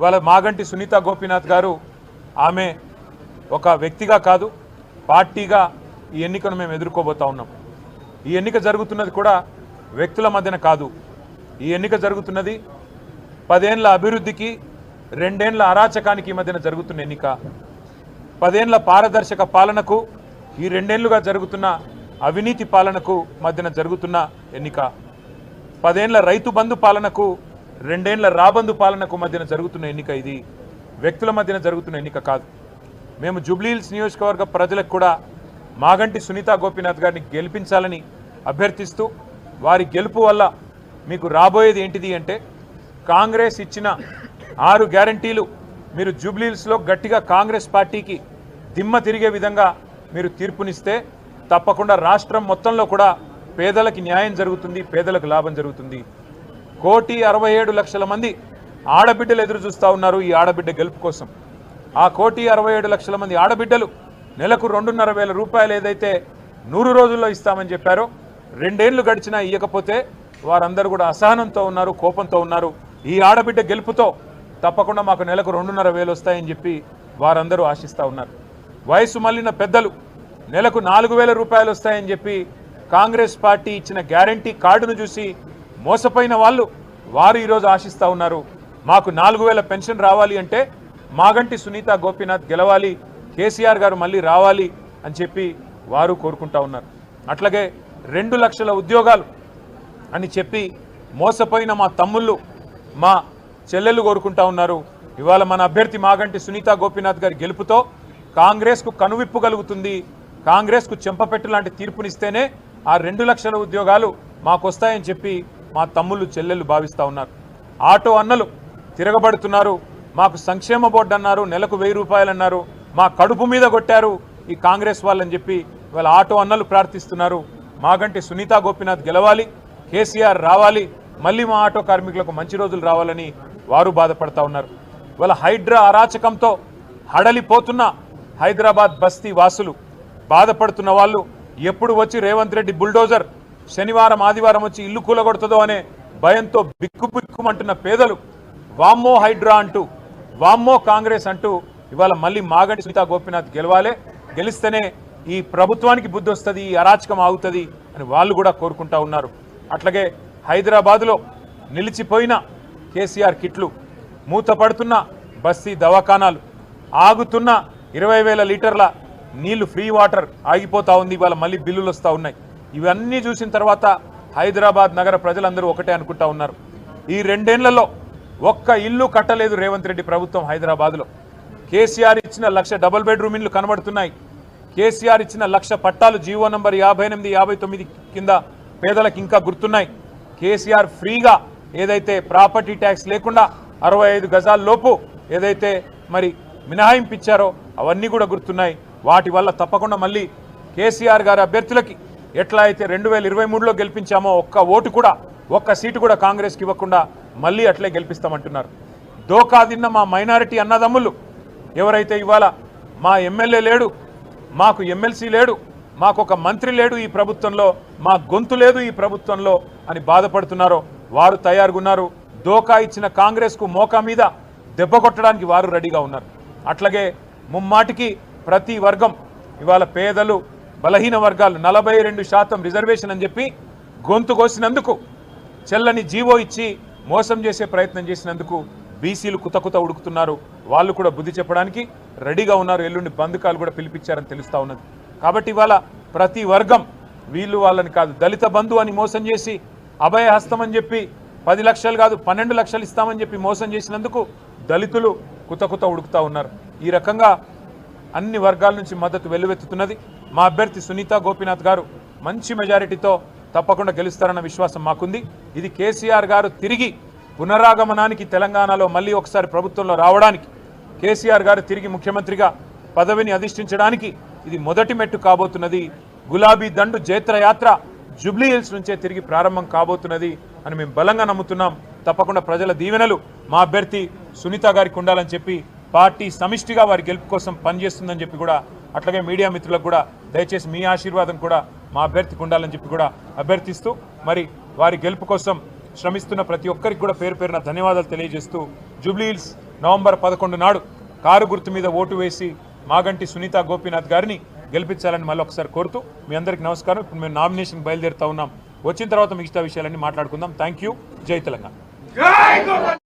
ఇవాళ మాగంటి సునీత గోపీనాథ్ గారు ఆమె ఒక వ్యక్తిగా కాదు పార్టీగా ఈ ఎన్నికను మేము ఎదుర్కోబోతా ఉన్నాం. ఈ ఎన్నిక జరుగుతున్నది కూడా వ్యక్తుల మధ్యన కాదు. ఈ ఎన్నిక జరుగుతున్నది 10 ఏళ్ల అభివృద్ధికి 2 ఏళ్ల అరాచకానికి మధ్యన జరుగుతున్న ఎన్నిక. 10 ఏళ్ల పారదర్శక పాలనకు ఈ 2 ఏళ్లుగా జరుగుతున్న అవినీతి పాలనకు మధ్యన జరుగుతున్న ఎన్నిక. 10 ఏళ్ల రైతు బంధు పాలనకు 2 ఏళ్ల రాబందు పాలనకు మధ్యన జరుగుతున్న ఎన్నిక. ఇది వ్యక్తుల మధ్యన జరుగుతున్న ఎన్నిక కాదు. మేము జూబ్లీహిల్స్ నియోజకవర్గ ప్రజలకు కూడా మాగంటి సునీత గోపీనాథ్ గారిని గెలిపించాలని అభ్యర్థిస్తూ వారి గెలుపు వల్ల మీకు రాబోయేది ఏంటిది అంటే కాంగ్రెస్ ఇచ్చిన 6 గ్యారంటీలు మీరు జూబ్లీహిల్స్లో గట్టిగా కాంగ్రెస్ పార్టీకి దిమ్మ తిరిగే విధంగా మీరు తీర్పునిస్తే తప్పకుండా రాష్ట్రం మొత్తంలో కూడా పేదలకు న్యాయం జరుగుతుంది, పేదలకు లాభం జరుగుతుంది. 1,67,00,000 మంది ఆడబిడ్డలు ఎదురు చూస్తూ ఉన్నారు ఈ ఆడబిడ్డ గెలుపు కోసం. ఆ 1,67,00,000 మంది ఆడబిడ్డలు నెలకు 2,500 రూపాయలు ఏదైతే 100 రోజుల్లో ఇస్తామని చెప్పారో 2 ఏళ్లు గడిచినా ఇవ్వకపోతే వారందరూ కూడా అసహనంతో ఉన్నారు, కోపంతో ఉన్నారు. ఈ ఆడబిడ్డ గెలుపుతో తప్పకుండా మాకు నెలకు 2,500 వస్తాయని చెప్పి వారందరూ ఆశిస్తూ ఉన్నారు. వయసు మళ్ళిన పెద్దలు నెలకు 4,000 రూపాయలు వస్తాయని చెప్పి కాంగ్రెస్ పార్టీ ఇచ్చిన గ్యారంటీ కార్డును చూసి మోసపోయిన వారు ఈరోజు ఆశిస్తూ ఉన్నారు. మాకు 4,000 పెన్షన్ రావాలి అంటే మాగంటి సునీత గోపీనాథ్ గెలవాలి, కేసీఆర్ గారు మళ్ళీ రావాలి అని చెప్పి వారు కోరుకుంటా ఉన్నారు. అట్లాగే 2 లక్షల ఉద్యోగాలు అని చెప్పి మోసపోయిన మా తమ్ముళ్ళు, మా చెల్లెళ్ళు కోరుకుంటా ఉన్నారు. ఇవాళ మన అభ్యర్థి మాగంటి సునీత గోపీనాథ్ గారి గెలుపుతో కాంగ్రెస్కు కనువిప్పు కలుగుతుంది. కాంగ్రెస్కు చెంపపెట్టు లాంటి తీర్పునిస్తేనే ఆ 2 లక్షల ఉద్యోగాలు మాకు వస్తాయని చెప్పి మా తమ్ముళ్ళు చెల్లెళ్ళు భావిస్తూ ఉన్నారు. ఆటో అన్నలు తిరగబడుతున్నారు. మాకు సంక్షేమ బోర్డు అన్నారు, నెలకు 1000 రూపాయలు అన్నారు, మా కడుపు మీద కొట్టారు ఈ కాంగ్రెస్ వాళ్ళని చెప్పి ఇవాళ ఆటో అన్నలు ప్రార్థిస్తున్నారు. మాగంటి సునీత గోపీనాథ్ గెలవాలి, కేసీఆర్ రావాలి, మళ్ళీ మా ఆటో కార్మికులకు మంచి రోజులు రావాలని వారు బాధపడతా ఉన్నారు. ఇవాళ హైడ్రా అరాచకంతో హడలిపోతున్న హైదరాబాద్ బస్తీ వాసులు, బాధపడుతున్న వాళ్ళు, ఎప్పుడు వచ్చి రేవంత్ రెడ్డి బుల్డోజర్ శనివారం ఆదివారం వచ్చి ఇల్లు కూలగొడుతుందో అనే భయంతో బిక్కుబిక్కుమంటున్న పేదలు వామ్మో హైడ్రా అంటూ, వామ్మో కాంగ్రెస్ అంటూ ఇవాళ మళ్ళీ మాగంటి సునీత గోపీనాథ్ గెలవాలి, గెలిస్తేనే ఈ ప్రభుత్వానికి బుద్ధి వస్తుంది, ఈ అరాచకం ఆగుతుంది అని వాళ్ళు కూడా కోరుకుంటా ఉన్నారు. అట్లాగే హైదరాబాదులో నిలిచిపోయిన కేసీఆర్ కిట్లు, మూతపడుతున్న బస్తీ దవాఖానాలు, ఆగుతున్న 20,000 లీటర్ల నీళ్లు ఫ్రీ వాటర్ ఆగిపోతూ ఉంది. ఇవాళ మళ్ళీ బిల్లులు వస్తూ ఉన్నాయి. ఇవన్నీ చూసిన తర్వాత హైదరాబాద్ నగర ప్రజలందరూ ఒకటే అనుకుంటా ఉన్నారు, ఈ 2 ఏళ్లలో ఒక్క ఇల్లు కట్టలేదు రేవంత్ రెడ్డి ప్రభుత్వం హైదరాబాద్లో. కేసీఆర్ ఇచ్చిన 1,00,000 డబుల్ బెడ్రూమ్ ఇల్లు కనబడుతున్నాయి. కేసీఆర్ ఇచ్చిన 1,00,000 పట్టాలు జీవో నంబర్ 58, 59 కింద పేదలకు ఇంకా గుర్తున్నాయి. కేసీఆర్ ఫ్రీగా ఏదైతే ప్రాపర్టీ ట్యాక్స్ లేకుండా 65 గజాల లోపు ఏదైతే మరి మినహాయింపు ఇచ్చారో అవన్నీ కూడా గుర్తున్నాయి. వాటి వల్ల తప్పకుండా మళ్ళీ కేసీఆర్ గారి అభ్యర్థులకి ఎట్లా అయితే 2023లో గెలిపించామో ఒక్క ఓటు కూడా, ఒక్క సీటు కూడా కాంగ్రెస్కి ఇవ్వకుండా మళ్ళీ అట్లే గెలిపిస్తామంటున్నారు. దోకా తిన్న మా మైనారిటీ అన్నదమ్ములు ఎవరైతే ఇవాళ మా ఎమ్మెల్యే లేడు, మాకు ఎమ్మెల్సీ లేడు, మాకు ఒక మంత్రి లేడు ఈ ప్రభుత్వంలో, మా గొంతు లేదు ఈ ప్రభుత్వంలో అని బాధపడుతున్నారో వారు తయారుగా ఉన్నారు. దోకా ఇచ్చిన కాంగ్రెస్కు మోకా మీద దెబ్బ కొట్టడానికి వారు రెడీగా ఉన్నారు. అట్లాగే ముమ్మాటికి ప్రతి వర్గం ఇవాళ పేదలు, బలహీన వర్గాలు 42% రిజర్వేషన్ అని చెప్పి గొంతు కోసినందుకు, చెల్లని జీవో ఇచ్చి మోసం చేసే ప్రయత్నం చేసినందుకు బీసీలు కుతకుత ఉడుకుతున్నారు. వాళ్ళు కూడా బుద్ధి చెప్పడానికి రెడీగా ఉన్నారు. ఎల్లుండి బంధుకాలు కూడా పిలిపించారని తెలుస్తూ ఉన్నది. కాబట్టి ఇవాళ ప్రతి వర్గం, వీళ్ళు వాళ్ళని కాదు, దళిత బంధు అని మోసం చేసి అభయహస్తం అని చెప్పి 10 లక్షలు కాదు 12 లక్షలు ఇస్తామని చెప్పి మోసం చేసినందుకు దళితులు కుతకుత ఉడుకుతూ ఉన్నారు. ఈ రకంగా అన్ని వర్గాల నుంచి మద్దతు వెల్లువెత్తుతున్నది. మా అభ్యర్థి సునీత గోపీనాథ్ గారు మంచి మెజారిటీతో తప్పకుండా గెలుస్తారన్న విశ్వాసం మాకుంది. ఇది కేసీఆర్ గారు తిరిగి పునరాగమనానికి, తెలంగాణలో మళ్ళీ ఒకసారి ప్రభుత్వంలో రావడానికి, కేసీఆర్ గారు తిరిగి ముఖ్యమంత్రిగా పదవిని అధిష్ఠించడానికి ఇది మొదటి మెట్టు కాబోతున్నది. గులాబీ దండు జైత్రయాత్ర జూబ్లీహిల్స్ నుంచే తిరిగి ప్రారంభం కాబోతున్నది అని మేము బలంగా నమ్ముతున్నాం. తప్పకుండా ప్రజల దీవెనలు మా అభ్యర్థి సునీత గారికి ఉండాలని చెప్పి పార్టీ సమిష్టిగా వారి గెలుపు కోసం పనిచేస్తుందని చెప్పి కూడా, అట్లాగే మీడియా మిత్రులకు కూడా దయచేసి మీ ఆశీర్వాదం కూడా మా అభ్యర్థికి ఉండాలని చెప్పి కూడా అభ్యర్థిస్తూ మరి వారి గెలుపు కోసం శ్రమిస్తున్న ప్రతి ఒక్కరికి కూడా పేరు పేరున ధన్యవాదాలు తెలియజేస్తూ జూబ్లీహిల్స్ నవంబర్ 11 నాడు కారు గుర్తు మీద ఓటు వేసి మాగంటి సునీత గోపీనాథ్ గారిని గెలిపించాలని మళ్ళీ ఒకసారి కోరుతూ మీ అందరికీ నమస్కారం. ఇప్పుడు మేము నామినేషన్ బయలుదేరుతా ఉన్నాం. వచ్చిన తర్వాత మిగతా విషయాలన్నీ మాట్లాడుకుందాం. Thank you. జై తెలంగాణ.